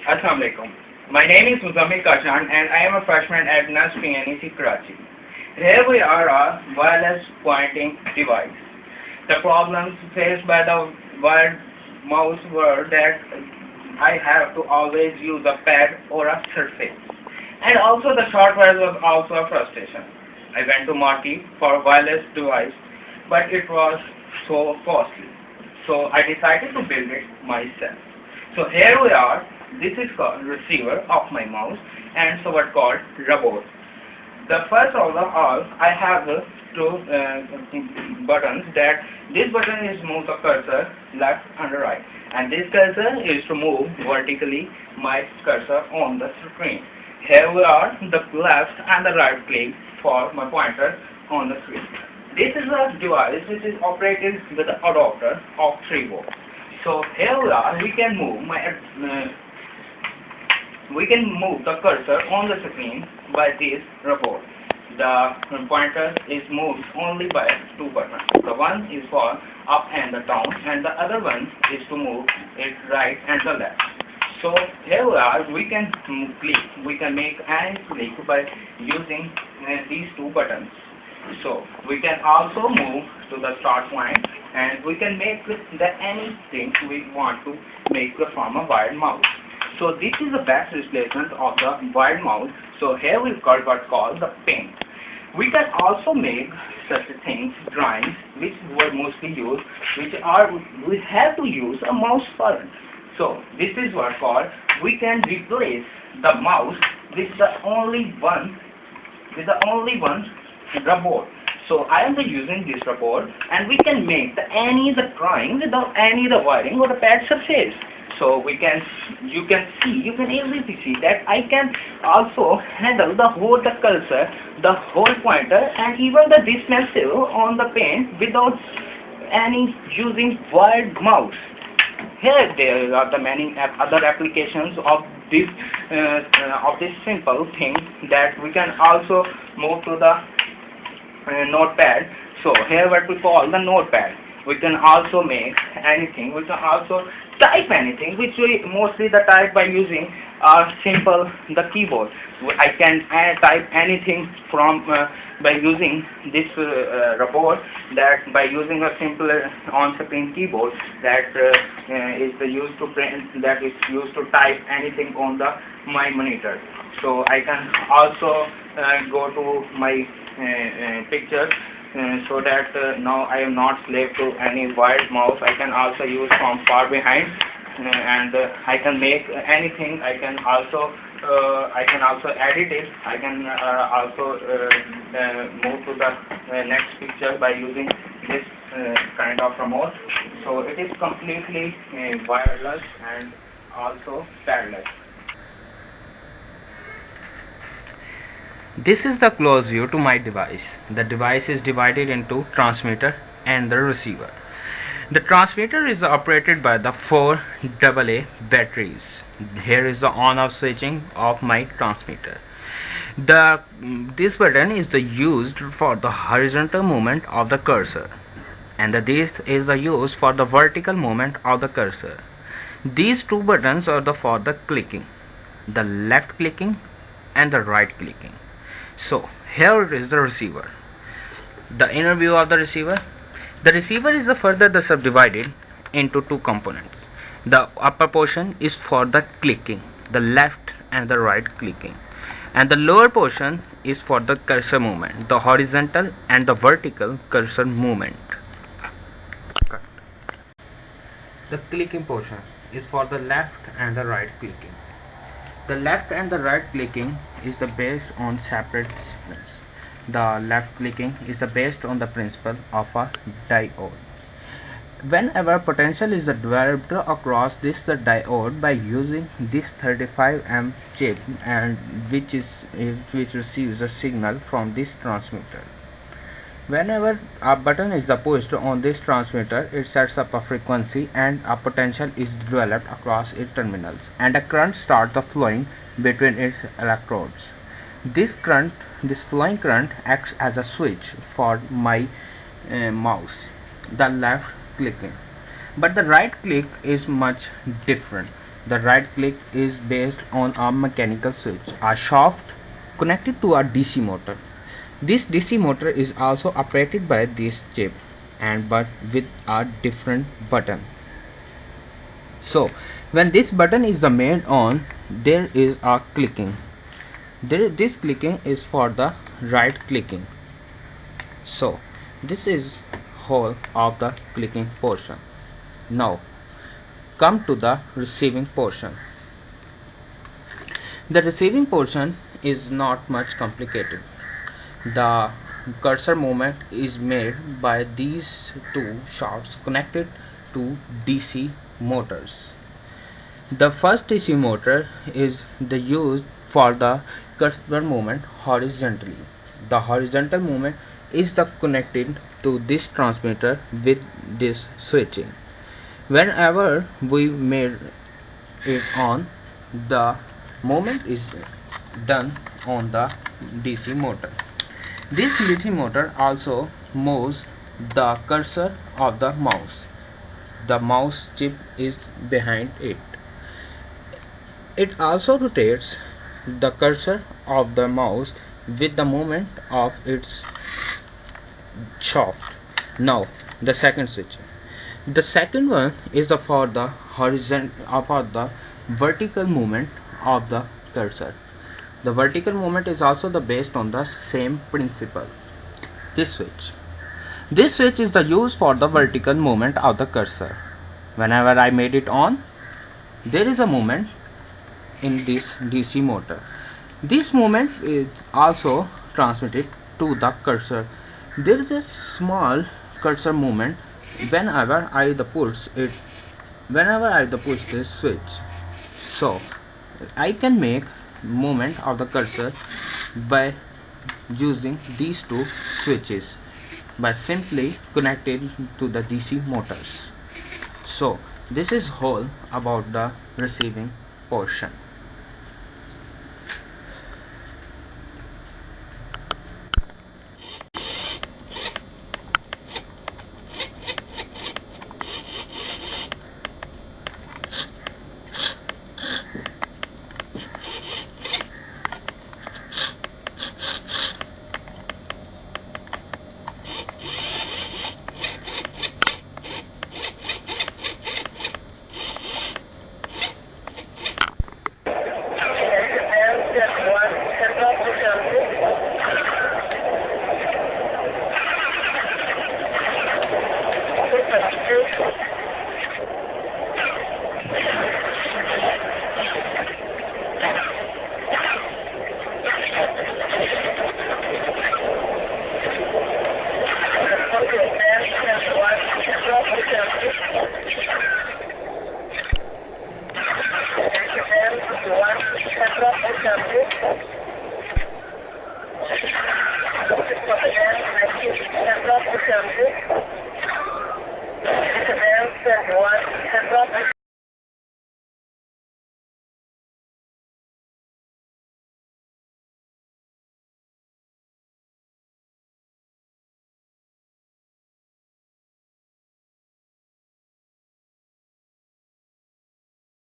Assalamu alaikum. My name is KASHAN and I am a freshman at NUS PNEC Karachi. Here we are a wireless pointing device. The problems faced by the wired mouse were that I have to always use a pad or a surface. And also the short wire was also a frustration. I went to market for a wireless device, but it was so costly. So I decided to build it myself. So here we are. This is called receiver of my mouse and so what called robot. The first of all, I have two buttons. That this button is move the cursor left and right, and this cursor is to move vertically my cursor on the screen. Here we are the left and the right click for my pointer on the screen. This is a device which is operated with an adapter of 3 volts. So here we are. We can move the cursor on the screen by this robot. The pointer is moved only by 2 buttons. The one is for up and the down, and the other one is to move it right and the left. So here we are. We can click. We can make any click by using these 2 buttons. So we can also move to the start point, and we can make anything we want to make from a wired mouse. So this is the best replacement of the wired mouse. So here we got what's called the paint. We can also make such things, drawings, which were mostly used, we have to use a mouse for it. So this is what called, we can replace the mouse with the only one robot. So I am using this robot, and we can make any drawing without any the wiring or the pad surface. So you can easily see that I can also handle the whole the cursor, the whole pointer, and even the dispenser on the paint without any using wired mouse. Here there are the many other applications of this simple thing, that we can also move to the notepad. So here what we call the notepad. We can also make anything. We can also type anything, which we mostly the type by using the keyboard. I can type anything from by using this robot, that by using a simple on-screen keyboard that is used to print, that is used to type anything on my monitor. So I can also go to my pictures, so that now I am not slave to any wired mouse. I can also use from far behind, and I can make anything. I can also edit it. I can also move to the next picture by using this kind of remote. So it is completely wireless and also padless. This is the close view to my device. The device is divided into transmitter and the receiver. The transmitter is operated by the 4 AA batteries. Here is the on-off switching of my transmitter. This button is used for the horizontal movement of the cursor, and this is used for the vertical movement of the cursor. These 2 buttons are for the clicking, the left clicking and the right clicking. So here is the receiver. The inner view of the receiver. The receiver is further subdivided into 2 components. The upper portion is for the clicking, the left and the right clicking, and the lower portion is for the cursor movement, the horizontal and the vertical cursor movement. The clicking portion is for the left and the right clicking. The left and the right clicking is based on separate disciplines. The left clicking is based on the principle of a diode. Whenever potential is developed across this diode by using this 35 chip, and which receives a signal from this transmitter. Whenever a button is pushed on this transmitter, it sets up a frequency and a potential is developed across its terminals, and a current starts flowing between its electrodes. This flowing current acts as a switch for my mouse, the left clicking. But the right click is much different. The right click is based on a mechanical switch, a shaft connected to a DC motor. This DC motor is also operated by this chip and but with a different button. So when this button is made on, there is a clicking. This clicking is for the right clicking. So this is whole of the clicking portion. Now come to the receiving portion. The receiving portion is not much complicated. The cursor movement is made by these two shafts connected to DC motors. The first DC motor is used for the cursor movement horizontally. The horizontal movement is connected to this transmitter with this switching. Whenever we made it on, the movement is done on the DC motor. This DC motor also moves the cursor of the mouse. The mouse chip is behind it. It also rotates the cursor of the mouse with the movement of its shaft. Now the second switch. The second one is for the horizontal for the vertical movement of the cursor. The vertical movement is also based on the same principle. This switch is used for the vertical movement of the cursor. Whenever I made it on, there is a movement in this DC motor. This movement is also transmitted to the cursor. There is a small cursor movement whenever I push this switch. So I can make movement of the cursor by using these two switches by simply connecting to the DC motors. So this is whole about the receiving portion. Okay, man, 10-1, 12,